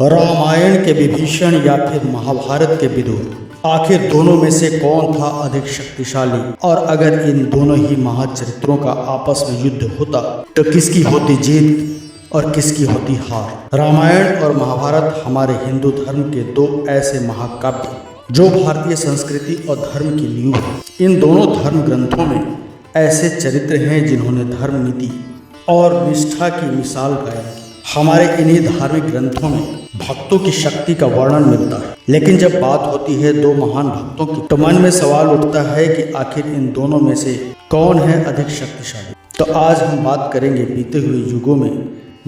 रामायण के विभीषण या फिर महाभारत के विदुर, आखिर दोनों में से कौन था अधिक शक्तिशाली? और अगर इन दोनों ही महाचरित्रों का आपस में युद्ध होता तो किसकी होती जीत और किसकी होती हार? रामायण और महाभारत हमारे हिंदू धर्म के दो ऐसे महाकाव्य जो भारतीय संस्कृति और धर्म की नींव है। इन दोनों धर्म ग्रंथों में ऐसे चरित्र हैं जिन्होंने धर्म, नीति और निष्ठा की मिसाल कायम की। हमारे इन्हीं धार्मिक ग्रंथों में भक्तों की शक्ति का वर्णन मिलता है, लेकिन जब बात होती है दो महान भक्तों की तो मन में सवाल उठता है कि आखिर इन दोनों में से कौन है अधिक शक्तिशाली। तो आज हम बात करेंगे बीते हुए युगों में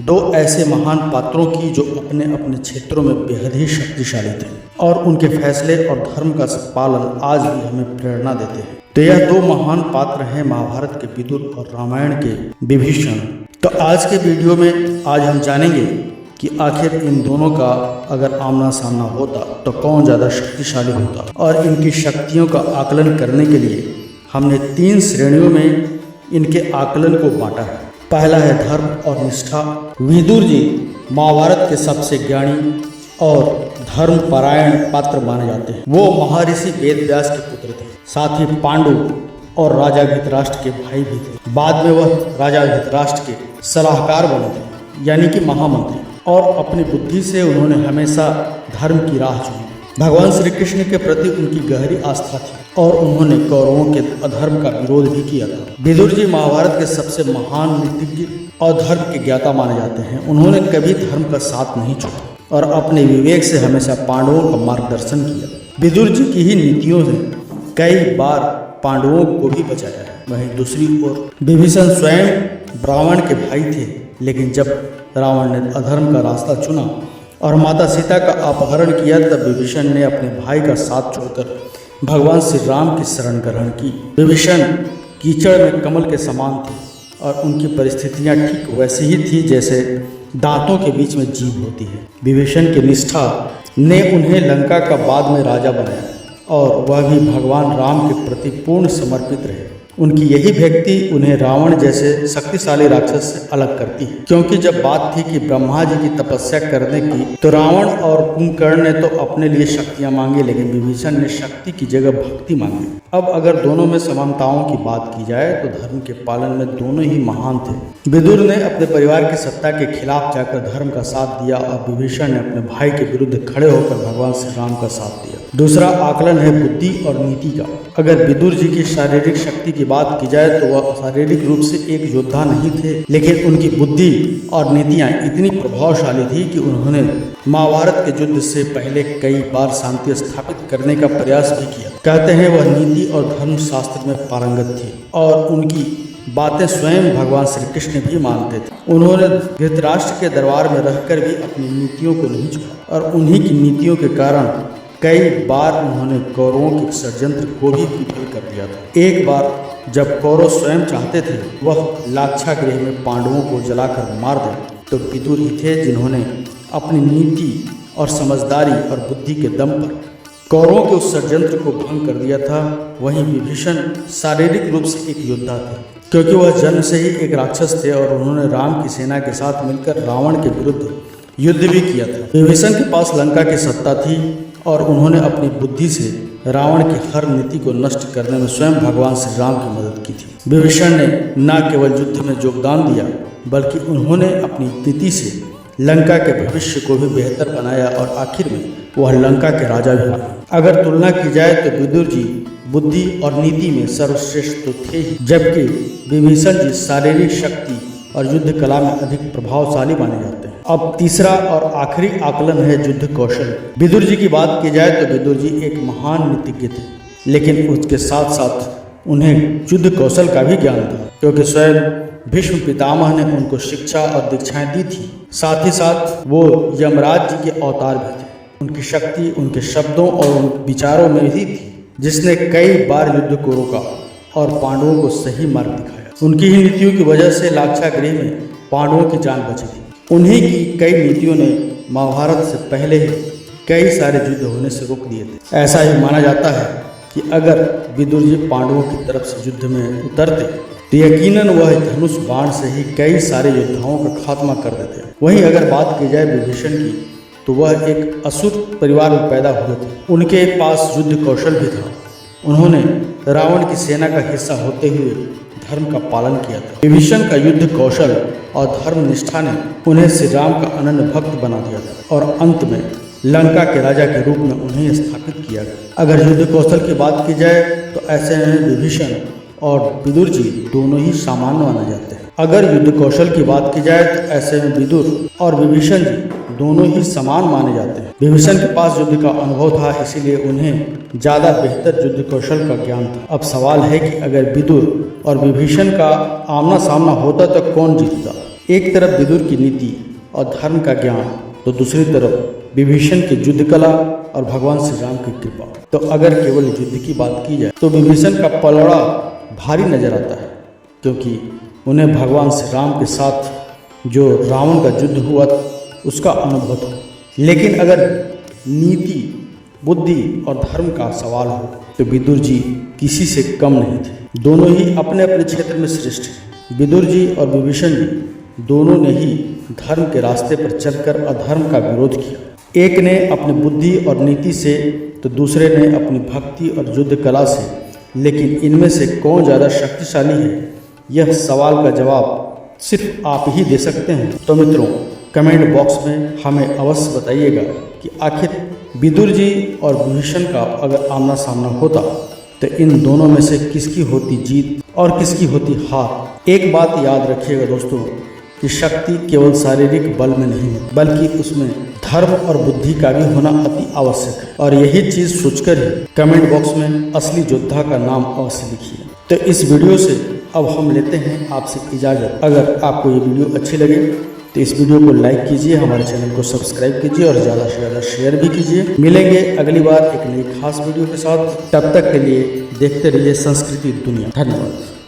दो ऐसे महान पात्रों की जो अपने अपने क्षेत्रों में बेहद ही शक्तिशाली थे और उनके फैसले और धर्म का पालन आज भी हमें प्रेरणा देते हैं। तो यह दो महान पात्र हैं महाभारत के विदुर और रामायण के विभीषण। तो आज के वीडियो में आज हम जानेंगे कि आखिर इन दोनों का अगर आमना सामना होता तो कौन ज़्यादा शक्तिशाली होता, और इनकी शक्तियों का आकलन करने के लिए हमने 3 श्रेणियों में इनके आकलन को बांटा है। पहला है धर्म और निष्ठा। विदुर जी महाभारत के सबसे ज्ञानी और धर्म परायण पात्र माने जाते हैं। वो महर्षि वेदव्यास के पुत्र थे, साथ ही पांडु और राजा धृतराष्ट्र के भाई भी थे। बाद में वह राजा धृतराष्ट्र के सलाहकार बने थे, यानी कि महामंत्री, और अपनी बुद्धि से उन्होंने हमेशा धर्म की राह चुनी। भगवान श्री कृष्ण के प्रति उनकी गहरी आस्था थी और उन्होंने कौरवों के अधर्म का विरोध भी किया था। विदुर जी महाभारत के सबसे महान नीतिज्ञ और धर्म के ज्ञाता माने जाते हैं। उन्होंने कभी धर्म का साथ नहीं छोड़ा और अपने विवेक से हमेशा पांडवों का मार्गदर्शन किया। विदुर जी की ही नीतियों से कई बार पांडवों को भी बचाया है। वहीं दूसरी ओर विभीषण स्वयं रावण के भाई थे, लेकिन जब रावण ने अधर्म का रास्ता चुना और माता सीता का अपहरण किया तब विभीषण ने अपने भाई का साथ छोड़कर भगवान श्री राम की शरण ग्रहण की। विभीषण कीचड़ में कमल के समान थे और उनकी परिस्थितियां ठीक वैसी ही थी जैसे दांतों के बीच में जीभ होती है। विभीषण की निष्ठा ने उन्हें लंका का बाद में राजा बनाया और वह भी भगवान राम के प्रति पूर्ण समर्पित रहे। उनकी यही व्यक्ति उन्हें रावण जैसे शक्तिशाली राक्षस से अलग करती है, क्योंकि जब बात थी कि ब्रह्मा जी की तपस्या करने की तो रावण और कुंभकर्ण ने तो अपने लिए शक्तियां मांगी, लेकिन विभीषण ने शक्ति की जगह भक्ति मांगी। अब अगर दोनों में समानताओं की बात की जाए तो धर्म के पालन में दोनों ही महान थे। विदुर ने अपने परिवार की सत्ता के खिलाफ जाकर धर्म का साथ दिया और विभीषण ने अपने भाई के विरुद्ध खड़े होकर भगवान श्री राम का साथ दिया। दूसरा आकलन है बुद्धि और नीति का। अगर विदुर जी की शारीरिक शक्ति की बात की जाए तो वह शारीरिक रूप से एक योद्धा नहीं थे, लेकिन उनकी बुद्धि और नीतियां इतनी प्रभावशाली थी कि उन्होंने महाभारत के युद्ध से पहले कई बार शांति स्थापित करने का प्रयास भी किया। कहते हैं वह नीति और धर्म शास्त्र में पारंगत थी और उनकी बातें स्वयं भगवान श्री कृष्ण भी मानते थे। उन्होंने धृतराष्ट्र के दरबार में रहकर भी अपनी नीतियों को नहीं छोड़ा और उन्हीं की नीतियों के कारण कई बार उन्होंने कौरवों के षड्यंत्र को भी विफल कर दिया था। एक बार जब कौरव स्वयं चाहते थे वह लाक्षागृह में पांडवों को जलाकर मार दें, तो विदुर ही थे जिन्होंने अपनी नीति और समझदारी और बुद्धि के दम पर कौरवों के उस षड्यंत्र को भंग कर दिया था। वहीं विभीषण शारीरिक रूप से एक योद्धा थे, क्योंकि वह जन्म से ही एक राक्षस थे और उन्होंने राम की सेना के साथ मिलकर रावण के विरुद्ध युद्ध भी किया था। विभीषण के पास लंका की सत्ता थी और उन्होंने अपनी बुद्धि से रावण की हर नीति को नष्ट करने में स्वयं भगवान श्री राम की मदद की थी। विभीषण ने न केवल युद्ध में योगदान दिया, बल्कि उन्होंने अपनी नीति से लंका के भविष्य को भी बेहतर बनाया और आखिर में वह लंका के राजा भी बने। अगर तुलना की जाए तो विदुर जी बुद्धि और नीति में सर्वश्रेष्ठ तो थे ही, जबकि विभीषण जी शारीरिक शक्ति और युद्ध कला में अधिक प्रभावशाली माने जाते हैं। अब तीसरा और आखिरी आकलन है युद्ध कौशल। विदुर जी की बात की जाए तो विदुर जी एक महान नीतिज्ञ थे, लेकिन उसके साथ साथ उन्हें युद्ध कौशल का भी ज्ञान था, क्योंकि स्वयं भीष्म पितामह ने उनको शिक्षा और दीक्षाएं दी थी। साथ ही साथ वो यमराज जी के अवतार भी थे। उनकी शक्ति उनके शब्दों और विचारों में ही थी, जिसने कई बार युद्ध को रोका और पांडवों को सही मार्ग दिखाया। उनकी ही नीतियों की वजह से लाक्षागृह में पांडवों की जान बची थी। उन्हीं की कई नीतियों ने महाभारत से पहले ही कई सारे युद्ध होने से रोक दिए थे। ऐसा ही माना जाता है कि अगर विदुर जी पांडवों की तरफ से युद्ध में उतरते तो यकीनन वह धनुष बाण से ही कई सारे योद्धाओं का खात्मा कर देते। वहीं अगर बात की जाए विभीषण की तो वह एक असुर परिवार में पैदा हुए थे। उनके पास युद्ध कौशल भी था। उन्होंने रावण की सेना का हिस्सा होते हुए धर्म का पालन किया था। विभीषण का युद्ध कौशल और धर्म निष्ठा ने उन्हें श्री राम का अनन्य भक्त बना दिया था और अंत में लंका के राजा के रूप में उन्हें स्थापित किया गया। अगर युद्ध कौशल की बात की जाए तो ऐसे में विभीषण और विदुर जी दोनों ही सामान्य माने जाते हैं। अगर युद्ध कौशल की बात की जाए तो ऐसे में विदुर और विभीषण जी दोनों ही समान माने जाते हैं। विभीषण के पास युद्ध का अनुभव था, इसीलिए उन्हें ज्यादा बेहतर युद्ध कौशल का ज्ञान था। अब सवाल है कि अगर विदुर और विभीषण का आमना सामना होता तो कौन जीतता? एक तरफ विदुर की नीति और धर्म का ज्ञान, तो दूसरी तरफ विभीषण की युद्ध कला और भगवान श्री राम की कृपा। तो अगर केवल युद्ध की बात की जाए तो विभीषण का पलड़ा भारी नजर आता है, क्योंकि उन्हें भगवान श्री राम के साथ जो रावण का युद्ध हुआ उसका अनुभव था। लेकिन अगर नीति, बुद्धि और धर्म का सवाल हो तो विदुर जी किसी से कम नहीं थे। दोनों ही अपने अपने क्षेत्र में श्रेष्ठ हैं। विदुर जी और विभीषण जी दोनों ने ही धर्म के रास्ते पर चलकर अधर्म का विरोध किया। एक ने अपनी बुद्धि और नीति से तो दूसरे ने अपनी भक्ति और युद्ध कला से। लेकिन इनमें से कौन ज़्यादा शक्तिशाली है, यह सवाल का जवाब सिर्फ आप ही दे सकते हैं। तो मित्रों, कमेंट बॉक्स में हमें अवश्य बताइएगा कि आखिर विदुर जी और विभीषण का अगर आमना सामना होता तो इन दोनों में से किसकी होती जीत और किसकी होती हार। एक बात याद रखिएगा दोस्तों कि शक्ति केवल शारीरिक बल में नहीं है, बल्कि उसमें धर्म और बुद्धि का भी होना अति आवश्यक है। और यही चीज सोचकर ही कमेंट बॉक्स में असली योद्धा का नाम अवश्य लिखिए। तो इस वीडियो से अब हम लेते हैं आपसे इजाजत। अगर आपको ये वीडियो अच्छी लगे तो इस वीडियो को लाइक कीजिए, हमारे चैनल को सब्सक्राइब कीजिए और ज़्यादा से ज़्यादा शेयर भी कीजिए। मिलेंगे अगली बार एक नई खास वीडियो के साथ। तब तक के लिए देखते रहिए संस्कृति दुनिया। धन्यवाद।